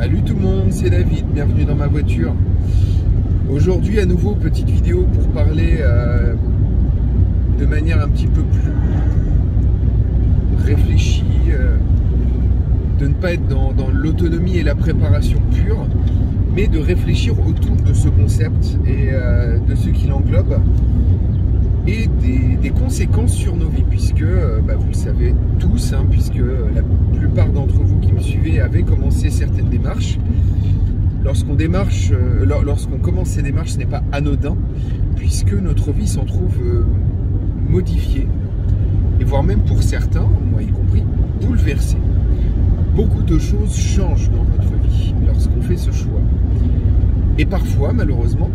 Salut tout le monde, c'est David, bienvenue dans ma voiture. Aujourd'hui à nouveau petite vidéo pour parler de manière un petit peu plus réfléchie, de ne pas être dans l'autonomie et la préparation pure, mais de réfléchir autour de ce concept et de ce qui l'englobe et des conséquences sur nos vies, puisque vous le savez tous, puisque la plupart d'entre vous qui me suivez avaient commencé certaines démarches. Lorsqu'on commence ces démarches, ce n'est pas anodin, puisque notre vie s'en trouve modifiée, et voire même pour certains, moi y compris, bouleversée. Beaucoup de choses changent dans notre vie lorsqu'on fait ce choix. Et parfois, malheureusement,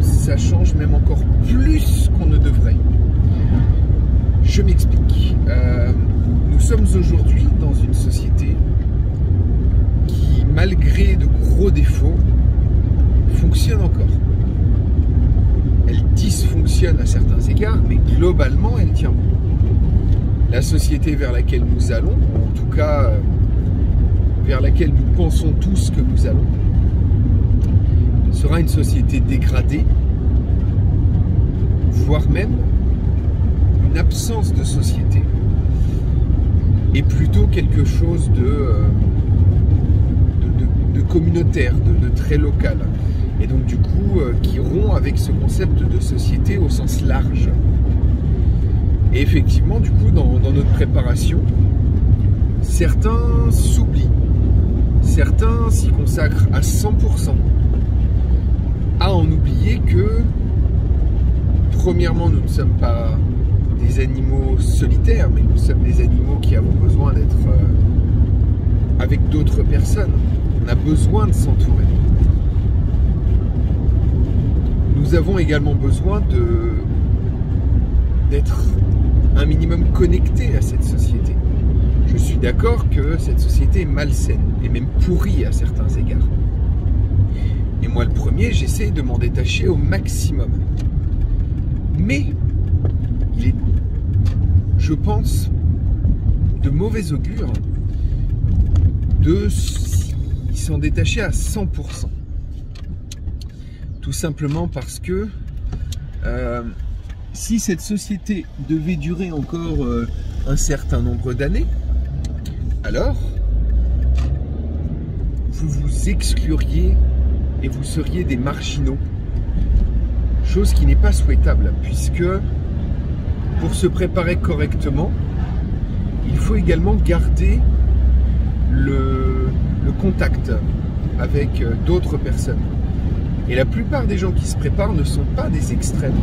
ça change même encore plus qu'on ne devrait. Je m'explique. Nous sommes aujourd'hui dans une société qui, malgré de gros défauts, fonctionne encore. Elle dysfonctionne à certains égards, mais globalement, elle tient bon. La société vers laquelle nous allons, en tout cas vers laquelle nous pensons tous que nous allons, sera une société dégradée, voire même une absence de société, et plutôt quelque chose de communautaire, de très local, et donc du coup qui rompt avec ce concept de société au sens large. Et effectivement, du coup, dans notre préparation, certains s'oublient, certains s'y consacrent à 100%, à en oublier que premièrement, nous ne sommes pas des animaux solitaires, mais nous sommes des animaux qui avons besoin d'être avec d'autres personnes. On a besoin de s'entourer. Nous avons également besoin d'être un minimum connectés à cette société. Je suis d'accord que cette société est malsaine, et même pourrie à certains égards. Et moi, le premier, j'essaie de m'en détacher au maximum. Mais il est, je pense, de mauvais augure de s'en détacher à 100%. Tout simplement parce que si cette société devait durer encore un certain nombre d'années, alors vous vous excluriez et vous seriez des marginaux. Chose qui n'est pas souhaitable, puisque pour se préparer correctement, il faut également garder le contact avec d'autres personnes. Et la plupart des gens qui se préparent ne sont pas des extrêmes.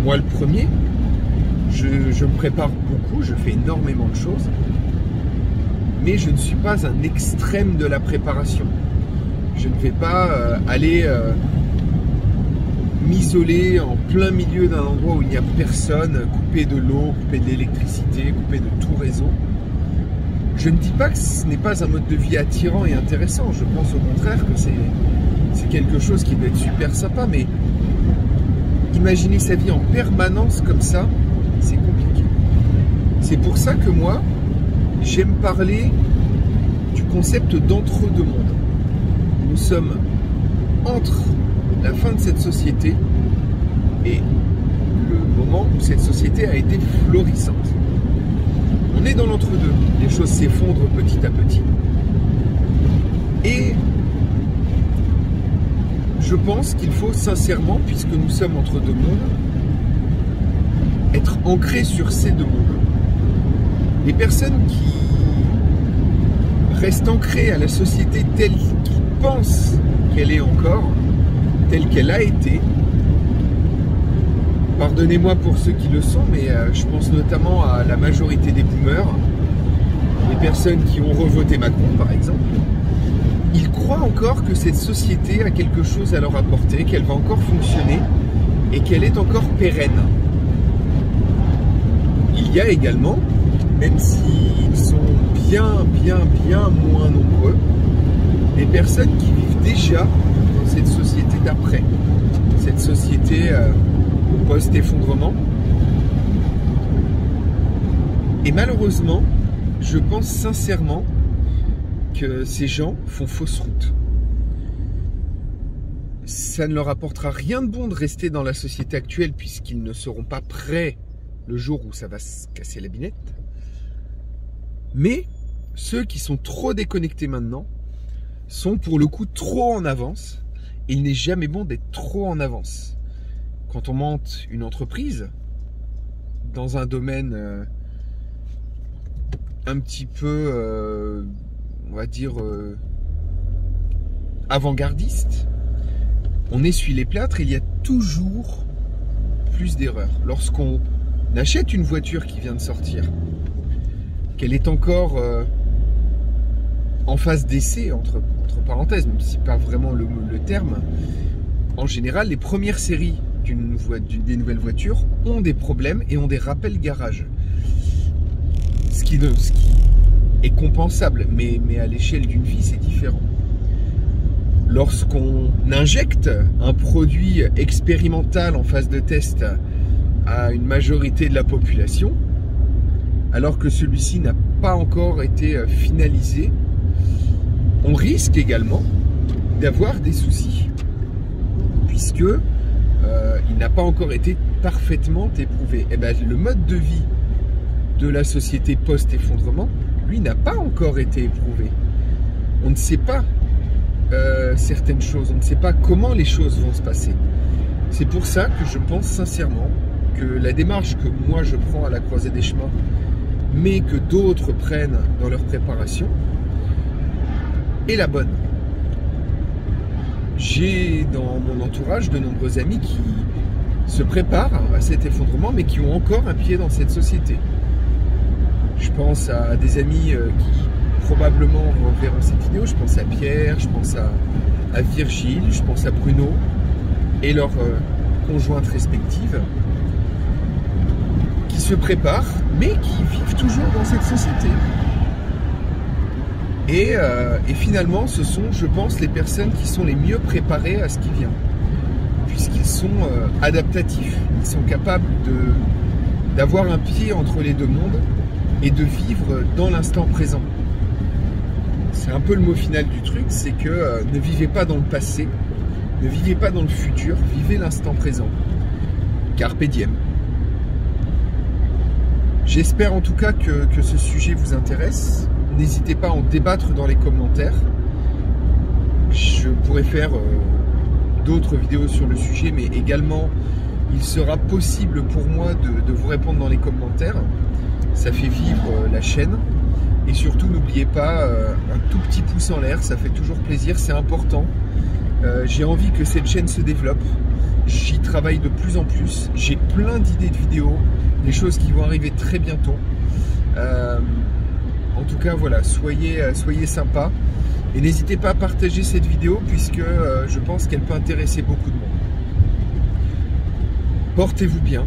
Moi, le premier, je me prépare beaucoup, je fais énormément de choses, mais je ne suis pas un extrême de la préparation. Je ne vais pas aller m'isoler en plein milieu d'un endroit où il n'y a personne, coupé de l'eau, coupé de l'électricité, coupé de tout réseau. Je ne dis pas que ce n'est pas un mode de vie attirant et intéressant, je pense au contraire que c'est quelque chose qui doit être super sympa, mais imaginer sa vie en permanence comme ça, c'est compliqué. C'est pour ça que moi, j'aime parler du concept d'entre-deux-mondes. Nous sommes entre la fin de cette société et le moment où cette société a été florissante. On est dans l'entre-deux, les choses s'effondrent petit à petit. Et je pense qu'il faut sincèrement, puisque nous sommes entre deux mondes, être ancrés sur ces deux mondes. Les personnes qui restent ancrées à la société telle qu'ils pensent qu'elle est encore, telle qu'elle a été, pardonnez-moi pour ceux qui le sont, mais je pense notamment à la majorité des boomers, les personnes qui ont revoté Macron par exemple. Ils croient encore que cette société a quelque chose à leur apporter, qu'elle va encore fonctionner et qu'elle est encore pérenne. Il y a également, même s'ils sont bien moins nombreux, des personnes qui vivent déjà dans cette société d'après, cette société post-effondrement. Et malheureusement, je pense sincèrement que ces gens font fausse route. Ça ne leur apportera rien de bon de rester dans la société actuelle puisqu'ils ne seront pas prêts le jour où ça va se casser la binette. Mais ceux qui sont trop déconnectés maintenant sont pour le coup trop en avance. Et il n'est jamais bon d'être trop en avance. Quand on monte une entreprise dans un domaine un petit peu, on va dire, avant-gardiste, on essuie les plâtres et il y a toujours plus d'erreurs. Lorsqu'on achète une voiture qui vient de sortir, qu'elle est encore en phase d'essai, entre parenthèses, même si ce n'est pas vraiment le terme, en général, les premières séries des nouvelles voitures ont des problèmes et ont des rappels garage. Ce qui est compensable, mais à l'échelle d'une vie, c'est différent. Lorsqu'on injecte un produit expérimental en phase de test à une majorité de la population, alors que celui-ci n'a pas encore été finalisé, on risque également d'avoir des soucis, puisque il n'a pas encore été parfaitement éprouvé. Et bien, le mode de vie de la société post-effondrement, lui, n'a pas encore été éprouvé. On ne sait pas certaines choses, on ne sait pas comment les choses vont se passer. C'est pour ça que je pense sincèrement que la démarche que moi je prends à la croisée des chemins, mais que d'autres prennent dans leur préparation, est la bonne. J'ai dans mon entourage de nombreux amis qui se préparent à cet effondrement, mais qui ont encore un pied dans cette société. Je pense à des amis qui probablement verront cette vidéo. Je pense à Pierre, je pense à Virgile, je pense à Bruno et leurs conjointes respectives qui se préparent, mais qui vivent toujours dans cette société. Et finalement, ce sont, je pense, les personnes qui sont les mieux préparées à ce qui vient, puisqu'ils sont adaptatifs. Ils sont capables d'avoir un pied entre les deux mondes et de vivre dans l'instant présent. C'est un peu le mot final du truc, c'est que ne vivez pas dans le passé, ne vivez pas dans le futur, vivez l'instant présent. Carpe diem. J'espère en tout cas que ce sujet vous intéresse. N'hésitez pas à en débattre dans les commentaires. Je pourrais faire d'autres vidéos sur le sujet, mais également il sera possible pour moi de vous répondre dans les commentaires. Ça fait vivre la chaîne. Et surtout, n'oubliez pas un tout petit pouce en l'air, ça fait toujours plaisir, c'est important. J'ai envie que cette chaîne se développe. J'y travaille de plus en plus. J'ai plein d'idées de vidéos, des choses qui vont arriver très bientôt. En tout cas, voilà, soyez sympas. Et n'hésitez pas à partager cette vidéo puisque je pense qu'elle peut intéresser beaucoup de monde. Portez-vous bien.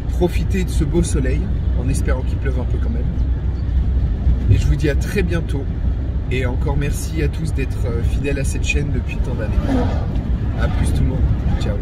Profitez de ce beau soleil, en espérant qu'il pleuve un peu quand même. Et je vous dis à très bientôt. Et encore merci à tous d'être fidèles à cette chaîne depuis tant d'années. A plus tout le monde. Ciao.